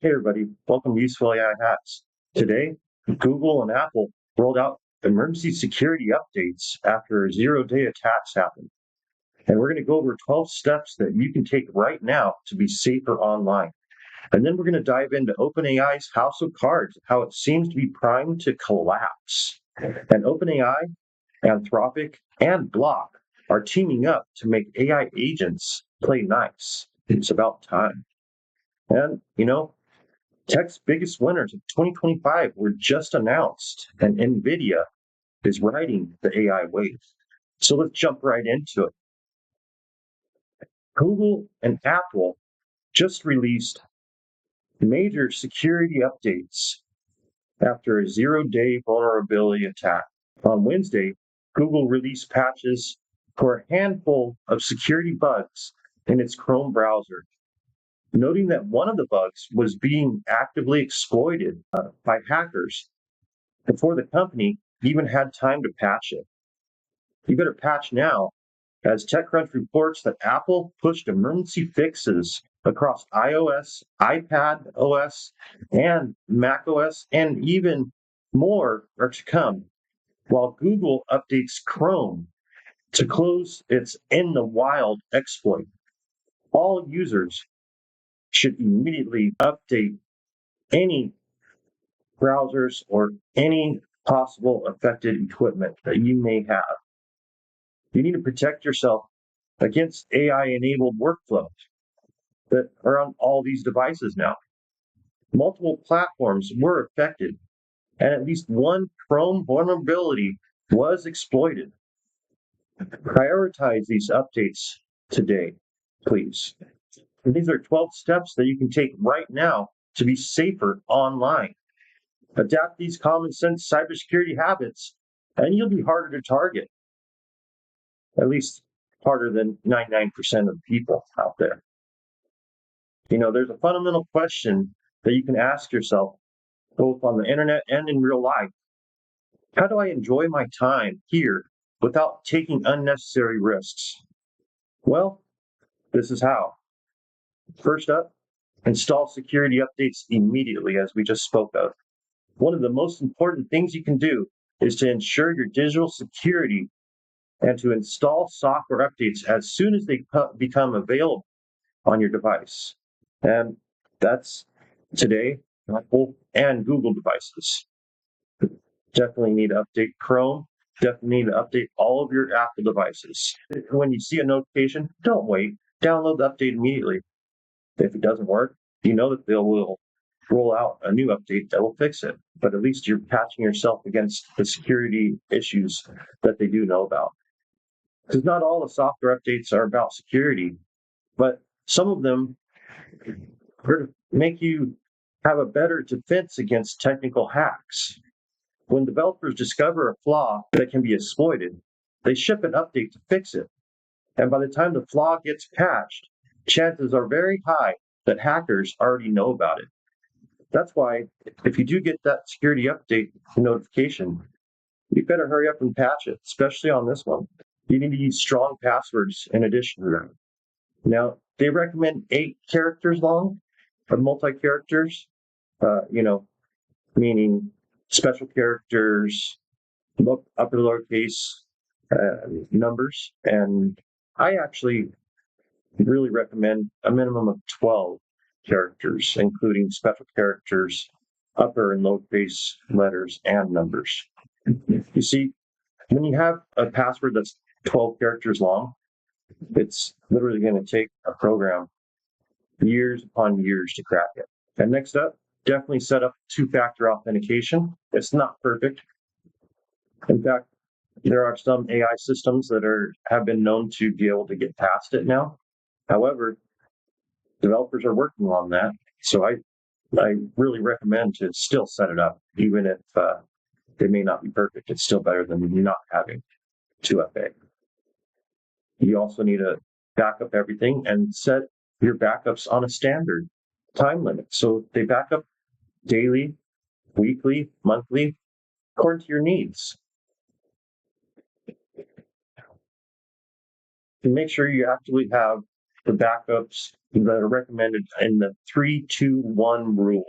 Hey everybody, welcome to Useful AI Hacks. Today, Google and Apple rolled out emergency security updates after zero-day attacks happened. And we're going to go over 12 steps that you can take right now to be safer online. And then we're going to dive into OpenAI's house of cards, how it seems to be primed to collapse. And OpenAI, Anthropic, and Block are teaming up to make AI agents play nice. It's about time. And, tech's biggest winners of 2025 were just announced, and NVIDIA is riding the AI wave. So let's jump right into it. Google and Apple just released major security updates after a zero-day vulnerability attack. On Wednesday, Google released patches for a handful of security bugs in its Chrome browser, noting that one of the bugs was being actively exploited by hackers before the company even had time to patch it. You better patch now, as TechCrunch reports that Apple pushed emergency fixes across iOS, iPad OS, and Mac OS, and even more are to come, while Google updates Chrome to close its in the wild exploit. All users should immediately update any browsers or any possible affected equipment that you may have. You need to protect yourself against AI-enabled workflows that are on all these devices now. Multiple platforms were affected, and at least one Chrome vulnerability was exploited. Prioritize these updates today, please. And these are 12 steps that you can take right now to be safer online. Adapt these common sense cybersecurity habits, and you'll be harder to target. At least harder than 99% of people out there. There's a fundamental question that you can ask yourself, both on the internet and in real life. How do I enjoy my time here without taking unnecessary risks? Well, this is how. First up, install security updates immediately, as we just spoke of. One of the most important things you can do is to ensure your digital security and to install software updates as soon as they become available on your device. And that's today, Apple and Google devices. Definitely need to update Chrome. Definitely need to update all of your Apple devices. When you see a notification, don't wait. Download the update immediately. If it doesn't work, you know that they will roll out a new update that will fix it. But at least you're patching yourself against the security issues that they do know about. Because not all the software updates are about security, but some of them are to make you have a better defense against technical hacks. When developers discover a flaw that can be exploited, they ship an update to fix it. And by the time the flaw gets patched, chances are very high that hackers already know about it. That's why if you do get that security update notification, you better hurry up and patch it, especially on this one. You need to use strong passwords in addition to that. Now, they recommend 8 characters long, or multi-characters, meaning special characters, upper lowercase numbers. And I actually really recommend a minimum of 12 characters, including special characters, upper and lowercase letters, and numbers. You see, when you have a password that's 12 characters long, it's literally going to take a program years upon years to crack it. And next up, definitely set up 2-factor authentication. It's not perfect. In fact, there are some AI systems that have been known to be able to get past it now. However, developers are working on that. So I really recommend to still set it up, even if they may not be perfect. It's still better than not having 2FA. You also need to back up everything and set your backups on a standard time limit. So they back up daily, weekly, monthly, according to your needs. And make sure you actually have the backups that are recommended in the 3-2-1 rule.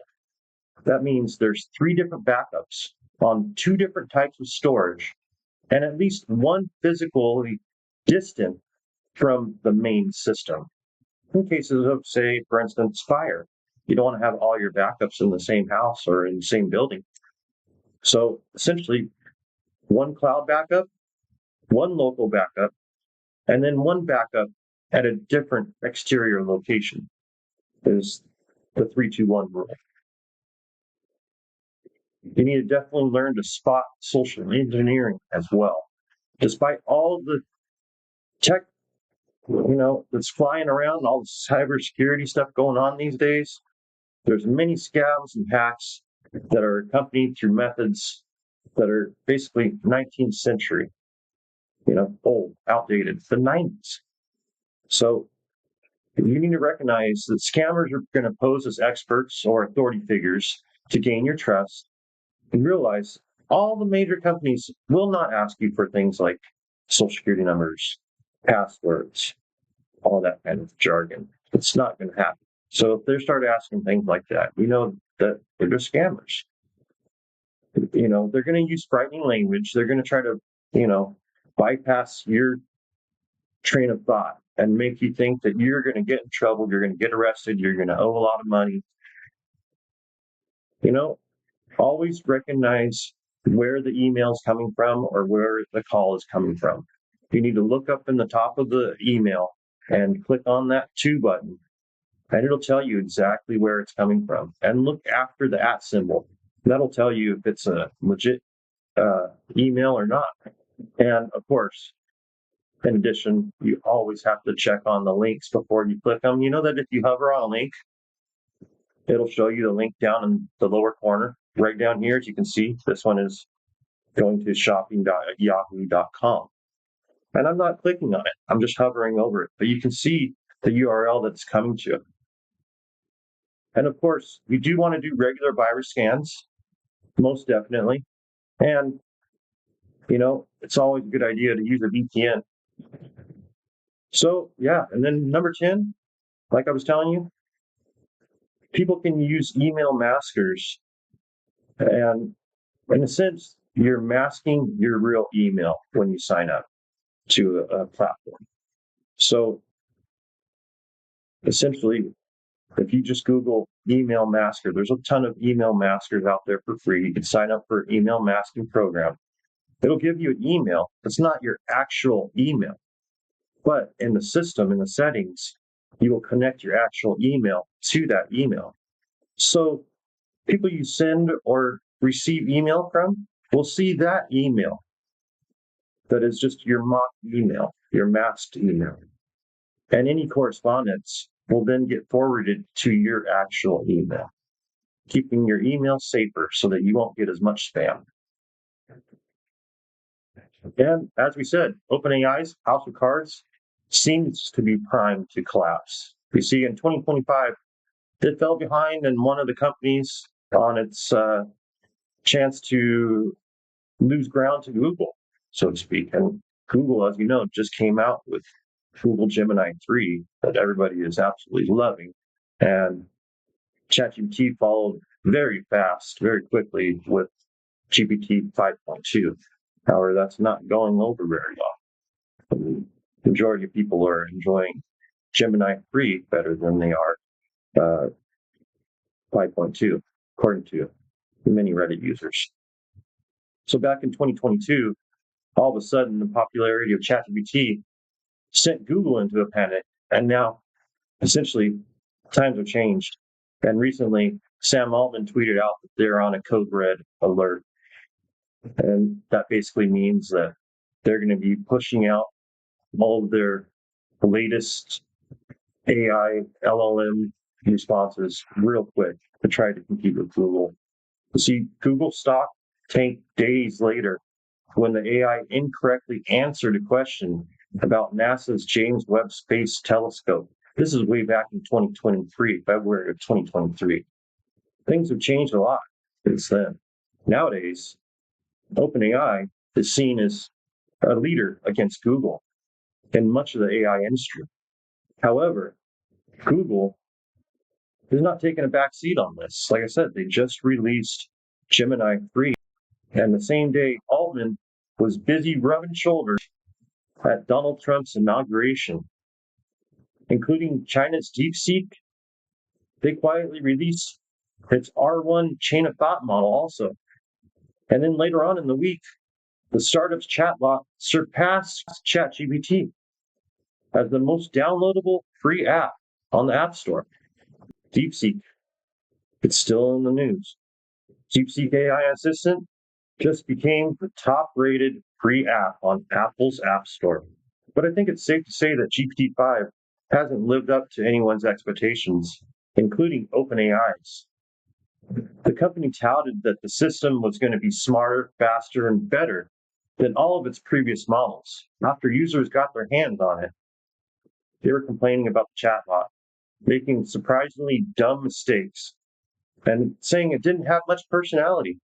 That means there's 3 different backups on 2 different types of storage and at least one physically distant from the main system. In cases of, say, for instance, fire, you don't want to have all your backups in the same house or in the same building. So essentially, one cloud backup, one local backup, and then one backup at a different exterior location is the 3-2-1 rule. You need to definitely learn to spot social engineering as well. Despite all the tech, that's flying around, all the cybersecurity stuff going on these days, there's many scams and hacks that are accompanied through methods that are basically 19th century, old, outdated, the 90s. So you need to recognize that scammers are going to pose as experts or authority figures to gain your trust, and realize all the major companies will not ask you for things like social security numbers, passwords, all that kind of jargon. It's not going to happen. So if they start asking things like that, we know that they're just scammers. They're going to use frightening language. They're going to try to, bypass your train of thought and make you think that you're going to get in trouble, you're going to get arrested, you're going to owe a lot of money. Always recognize where the email is coming from or where the call is coming from. You need to look up in the top of the email and click on that to button, and it'll tell you exactly where it's coming from. And look after the @ symbol. That'll tell you if it's a legit email or not. And of course, in addition, you always have to check on the links before you click them. You know that if you hover on a link, it'll show you the link down in the lower corner. Right down here, as you can see, this one is going to shopping.yahoo.com. And I'm not clicking on it. I'm just hovering over it. But you can see the URL that's coming to it. And of course, you do want to do regular virus scans, most definitely. And, it's always a good idea to use a VPN. So, yeah. And then number 10, like I was telling you, people can use email maskers. And in a sense, you're masking your real email when you sign up to a platform. So essentially, if you just Google email masker, there's a ton of email maskers out there for free. You can sign up for an email masking program. It'll give you an email that's not your actual email. But in the system, in the settings, you will connect your actual email to that email. So people you send or receive email from will see that email that is just your mock email, your masked email. And any correspondence will then get forwarded to your actual email, keeping your email safer so that you won't get as much spam. And as we said, OpenAI's house of cards seems to be primed to collapse. You see, in 2025, it fell behind in one of the companies on its chance to lose ground to Google, so to speak. And Google, as you know, just came out with Google Gemini 3 that everybody is absolutely loving. And ChatGPT followed very fast, very quickly with GPT 5.2. However, that's not going over very well. The majority of people are enjoying Gemini 3 better than they are 5.2, according to many Reddit users. So back in 2022, all of a sudden, the popularity of ChatGPT sent Google into a panic. And now, essentially, times have changed. And recently, Sam Altman tweeted out that they're on a code red alert. And that basically means that they're going to be pushing out all of their latest AI, LLM responses real quick to try to compete with Google. You see, Google stock tanked days later when the AI incorrectly answered a question about NASA's James Webb Space Telescope. This is way back in 2023, February of 2023. Things have changed a lot since then. Nowadays, OpenAI is seen as a leader against Google in much of the AI industry. However, Google is not taking a back seat on this. Like I said, they just released Gemini 3, and the same day Altman was busy rubbing shoulders at Donald Trump's inauguration, including China's DeepSeek. They quietly released its R1 chain of thought model also. And then later on in the week, the startup's chatbot surpassed ChatGPT as the most downloadable free app on the App Store. DeepSeek, it's still in the news. DeepSeek AI Assistant just became the top-rated free app on Apple's App Store. But I think it's safe to say that GPT-5 hasn't lived up to anyone's expectations, including OpenAI's. The company touted that the system was going to be smarter, faster, and better than all of its previous models. After users got their hands on it, they were complaining about the chatbot, making surprisingly dumb mistakes, and saying it didn't have much personality.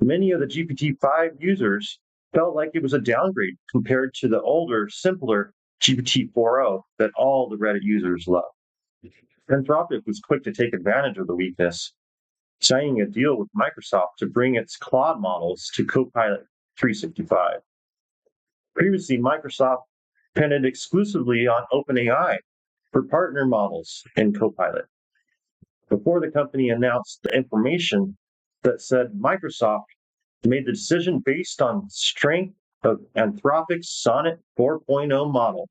Many of the GPT-5 users felt like it was a downgrade compared to the older, simpler GPT-4o that all the Reddit users love. Anthropic was quick to take advantage of the weakness, signing a deal with Microsoft to bring its Claude models to Copilot 365. Previously, Microsoft depended exclusively on OpenAI for partner models in Copilot. Before the company announced the information that said Microsoft made the decision based on strength of Anthropic's Sonnet 4.0 model,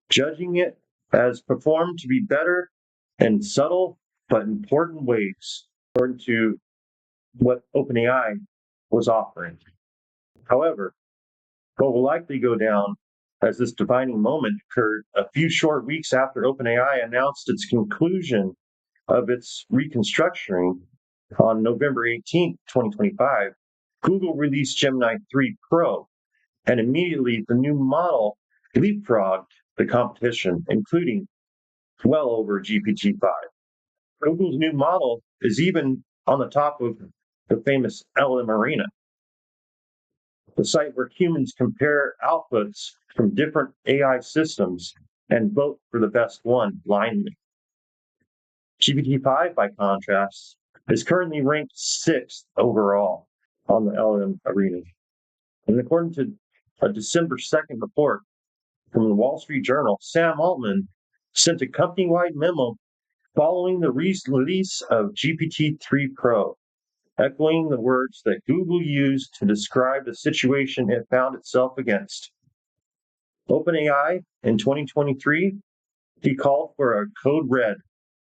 judging it as performed to be better in subtle but important ways, according to what OpenAI was offering. However, what will likely go down as this defining moment occurred a few short weeks after OpenAI announced its conclusion of its reconstructing on November 18, 2025, Google released Gemini 3 Pro, and immediately the new model leapfrogged the competition, including well over GPT-5. Google's new model is even on the top of the famous LM Arena, the site where humans compare outputs from different AI systems and vote for the best one blindly. GPT-5, by contrast, is currently ranked 6th overall on the LM Arena. And according to a December 2nd report from the Wall Street Journal, Sam Altman sent a company-wide memo following the release of GPT-3 Pro, echoing the words that Google used to describe the situation it found itself against. OpenAI in 2023, he called for a code red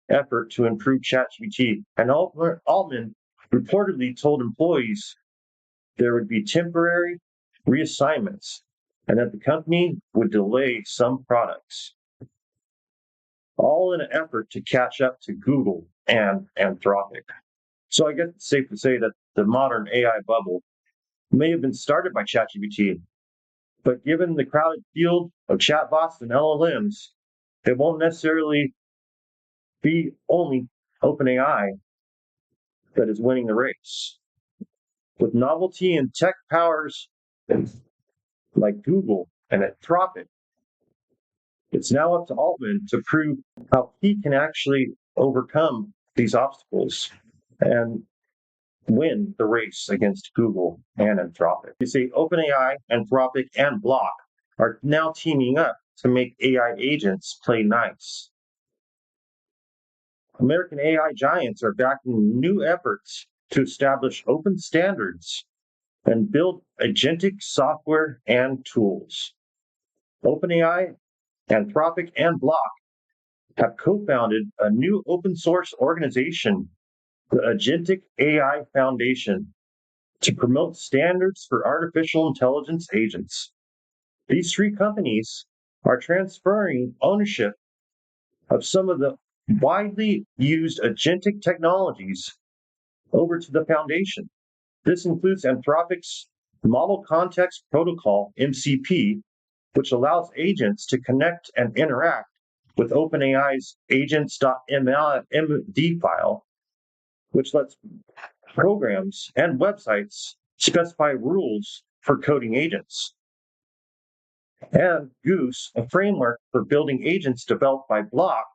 effort to improve ChatGPT, and Altman reportedly told employees there would be temporary reassignments and that the company would delay some products, all in an effort to catch up to Google and Anthropic. So I guess it's safe to say that the modern AI bubble may have been started by ChatGPT, but given the crowded field of chatbots and LLMs, it won't necessarily be only OpenAI that is winning the race. With novelty and tech powers like Google and Anthropic, it's now up to Altman to prove how he can actually overcome these obstacles and win the race against Google and Anthropic. You see, OpenAI, Anthropic, and Block are now teaming up to make AI agents play nice. American AI giants are backing new efforts to establish open standards and build agentic software and tools. OpenAI, Anthropic, and Block have co-founded a new open source organization, the Agentic AI Foundation, to promote standards for artificial intelligence agents. These three companies are transferring ownership of some of the widely used agentic technologies over to the foundation. This includes Anthropic's Model Context Protocol, MCP, which allows agents to connect and interact with OpenAI's agents.md file, which lets programs and websites specify rules for coding agents. And Goose, a framework for building agents developed by Block,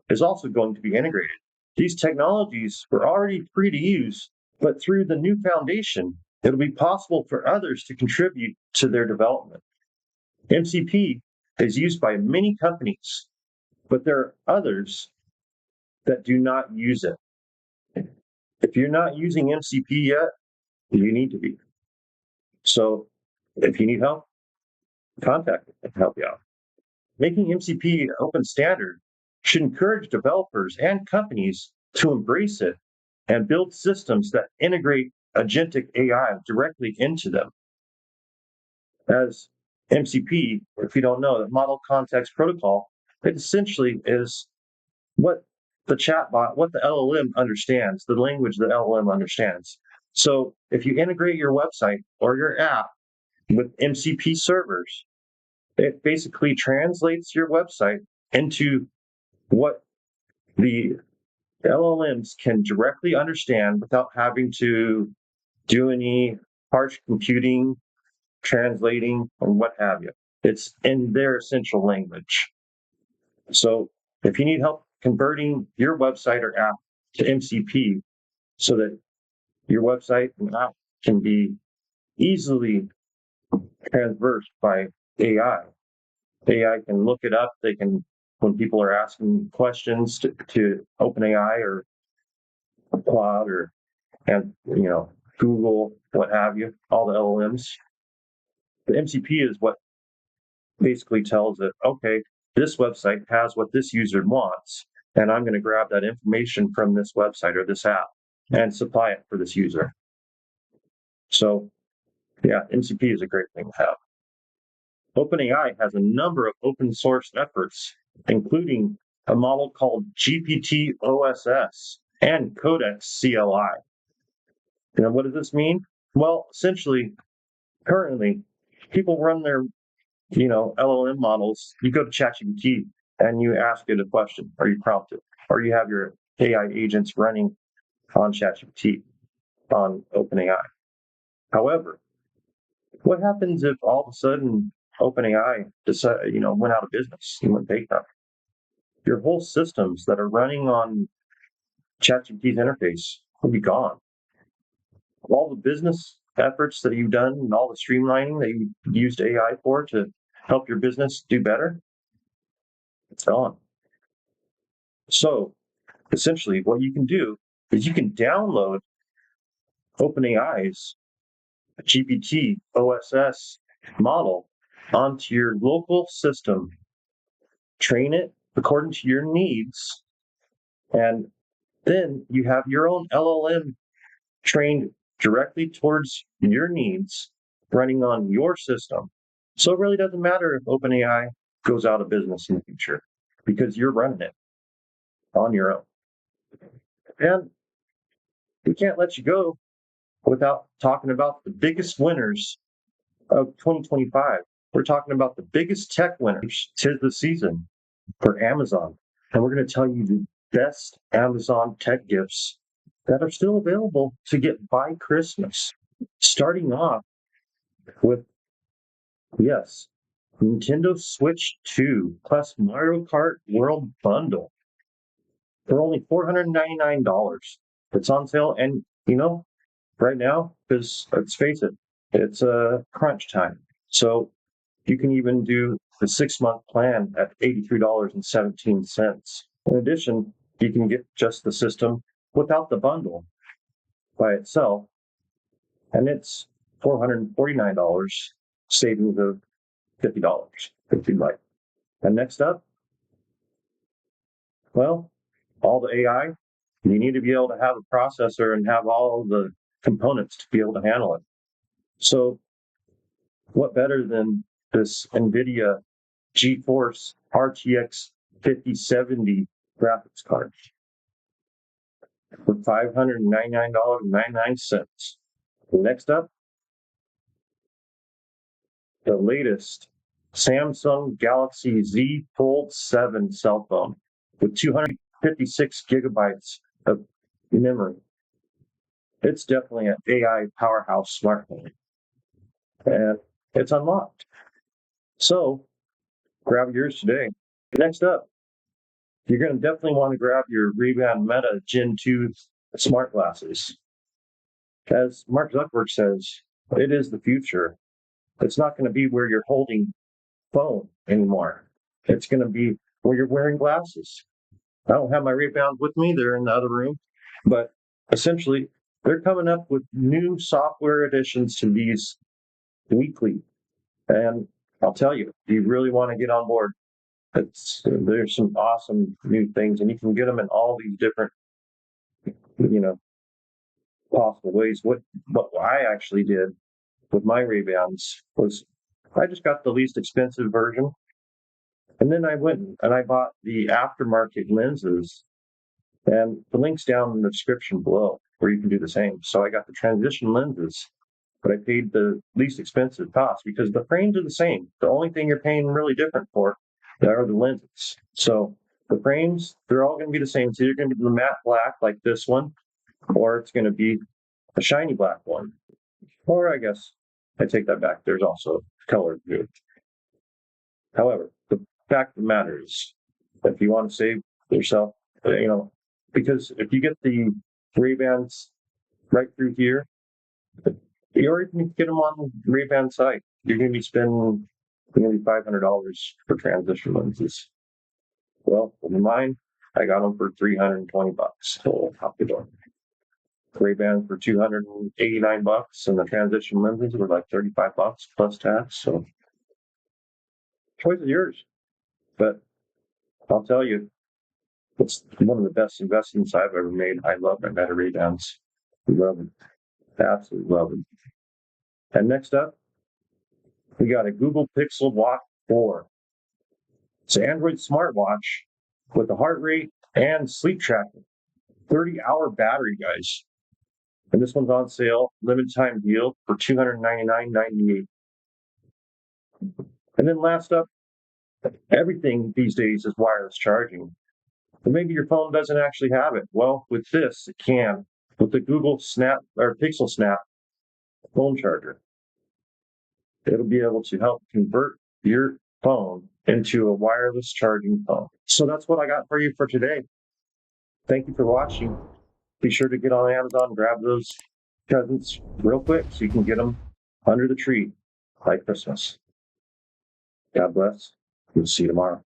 is also going to be integrated. These technologies were already free to use, but through the new foundation, it'll be possible for others to contribute to their development. MCP is used by many companies, but there are others that do not use it. If you're not using MCP yet, you need to be. So if you need help, contact me and help you out. Making MCP an open standard should encourage developers and companies to embrace it and build systems that integrate agentic AI directly into them. As MCP, if you don't know, the Model Context Protocol, it essentially is what the chatbot, what the LLM understands, the language the LLM understands. So if you integrate your website or your app with MCP servers, it basically translates your website into what the LLMs can directly understand without having to do any harsh computing, translating, or what have you. It's in their essential language. So if you need help converting your website or app to MCP so that your website and app can be easily transversed by AI, AI can look it up. They can, when people are asking questions to OpenAI or Cloud or and Google, what have you, all the LLMs. The MCP is what basically tells it, okay, this website has what this user wants, and I'm going to grab that information from this website or this app and supply it for this user. So, yeah, MCP is a great thing to have. OpenAI has a number of open source efforts, including a model called GPT OSS and Codex CLI. And what does this mean? Well, essentially, currently, people run their LLM models. You go to ChatGPT and you ask it a question, or you prompt it, or you have your AI agents running on ChatGPT on OpenAI. However, what happens if all of a sudden OpenAI went out of business and went bankrupt? Your whole systems that are running on ChatGPT's interface will be gone. All the business efforts that you've done and all the streamlining that you used AI for to help your business do better, it's gone. So essentially what you can do is you can download OpenAI's GPT OSS model onto your local system, train it according to your needs, and then you have your own LLM trained directly towards your needs running on your system. So it really doesn't matter if OpenAI goes out of business in the future because you're running it on your own. And we can't let you go without talking about the biggest winners of 2025. We're talking about the biggest tech winners. 'Tis the season for Amazon. And we're going to tell you the best Amazon tech gifts that are still available to get by Christmas. Starting off with, yes, Nintendo Switch 2 plus Mario Kart World Bundle for only $499. It's on sale, and right now, because let's face it, it's a crunch time. So you can even do the 6-month plan at $83.17. In addition, you can get just the system without the bundle by itself, and it's $449, savings of $50 if you'd like. And next up, well, all the AI, you need to be able to have a processor and have all the components to be able to handle it. So what better than this NVIDIA GeForce RTX 5070 graphics card for $599.99. Next up, the latest Samsung Galaxy Z Fold 7 cell phone with 256 gigabytes of memory. It's definitely an AI powerhouse smartphone, and it's unlocked. So grab yours today. Next up, you're going to definitely want to grab your Ray-Ban Meta Gen 2 smart glasses. As Mark Zuckerberg says, it is the future. It's not going to be where you're holding phone anymore. It's going to be where you're wearing glasses. I don't have my Ray-Bans with me. They're in the other room. But essentially, they're coming up with new software additions to these weekly. And I'll tell you, you really want to get on board. There's some awesome new things, and you can get them in all these different, possible ways. What I actually did with my Ray-Bans was I just got the least expensive version, and then I went and I bought the aftermarket lenses, and the link's down in the description below where you can do the same. So I got the transition lenses, but I paid the least expensive cost because the frames are the same. The only thing you're paying really different for are the lenses. So the frames, they're all going to be the same. So you're going to be the matte black like this one, or it's going to be a shiny black one. Or I guess I take that back. There's also color blue. However, the fact of the matter is, if you want to save yourself, because if you get the Ray-Bans right through here, or you can get them on the Ray-Ban site, you're going to be spending nearly $500 for transition lenses. Well, with mine, I got them for $320. So out the door. Ray-Bans for $289, and the transition lenses were like $35 plus tax. So choice is yours. But I'll tell you, it's one of the best investments I've ever made. I love my Meta Ray-Bans. Love them. Absolutely love them. And next up, we got a Google Pixel Watch 4. It's an Android smartwatch with a heart rate and sleep tracking. 30-hour battery, guys. And this one's on sale, limited time deal for $299.98. And then last up, everything these days is wireless charging. But maybe your phone doesn't actually have it. Well, with this, it can. With the Google Snap or Pixel Snap phone charger, it'll be able to help convert your phone into a wireless charging phone. So that's what I got for you for today. Thank you for watching. Be sure to get on Amazon, grab those presents real quick so you can get them under the tree by Christmas. God bless. We'll see you tomorrow.